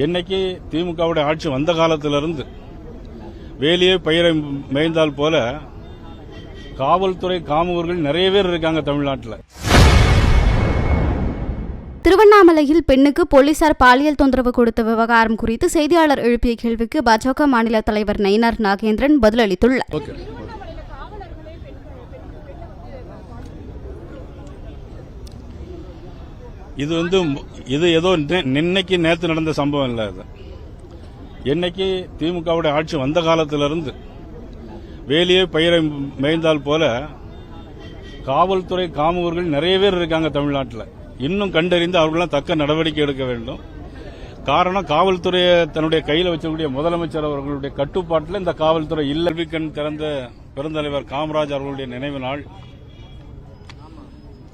என்னைக்கு திமுகவுடைய ஆட்சி வந்த காலத்திலிருந்து வேலியே பயிரை மேய்ந்தால் போல காவல்துறை காமுகர்கள் நிறைய பேர் இருக்காங்க தமிழ்நாட்டில். திருவண்ணாமலையில் பெண்ணுக்கு போலீசார் பாலியல் தொந்தரவு கொடுத்த விவகாரம் குறித்து செய்தியாளர் எழுப்பிய கேள்விக்கு பாஜக மாநில தலைவர் நயினார் நாகேந்திரன் பதிலளித்துள்ளார். இது ஏதோ இன்னைக்கு நேற்று நடந்த சம்பவம் இல்லை. அது என்னைக்கு திமுகவுடைய ஆட்சி வந்த காலத்திலிருந்து வேலியே பயிரை மேய்ந்தால் போல காவல்துறை காமுகர்கள் நிறைய பேர் இருக்காங்க தமிழ்நாட்டில். இன்னும் கண்டறிந்து அவர்களெல்லாம் தக்க நடவடிக்கை எடுக்க வேண்டும். காரணம், காவல்துறையை தன்னுடைய கையில் வச்சக்கூடிய முதலமைச்சர் அவர்களுடைய கட்டுப்பாட்டில் இந்த காவல்துறை இல்லை. கண் திறந்த பெருந்தலைவர் காமராஜ் அவர்களுடைய நினைவு நாள்,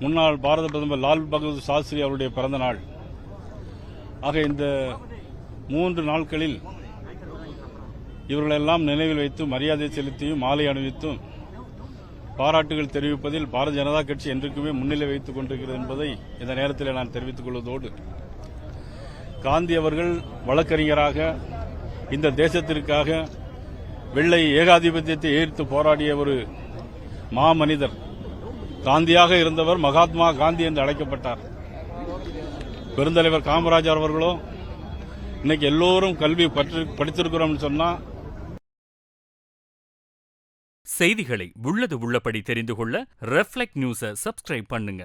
முன்னாள் பாரத பிரதமர் லால் பகதூர் சாஸ்திரி அவருடைய பிறந்த நாள் ஆக இந்த 3 நாட்களில் இவர்களெல்லாம் நினைவில் வைத்து மரியாதை செலுத்தியும் மாலை அணிவித்தும் பாராட்டுகள் தெரிவிப்பதில் பாரதிய ஜனதா கட்சி என்றுக்குமே முன்னிலை வைத்துக் கொண்டிருக்கிறது என்பதை இந்த நேரத்தில் நான் தெரிவித்துக் கொள்வதோடு, காந்தி அவர்கள் வழக்கறிஞராக இந்த தேசத்திற்காக வெள்ளை ஏகாதிபத்தியத்தை எதிர்த்து போராடிய ஒரு மாமனிதர், காந்தியாக இருந்தவர் மகாத்மா காந்தி என்று அழைக்கப்பட்டார். பெருந்தலைவர் காமராஜர் அவர்களோ இன்னைக்கு எல்லோரும் கல்வி படித்திருக்கிறோம் சொன்னா. செய்திகளை உள்ளது உள்ளபடி தெரிந்து கொள்ள ரெஃப்ளெக்ட் நியூஸை சப்ஸ்கிரைப் பண்ணுங்க.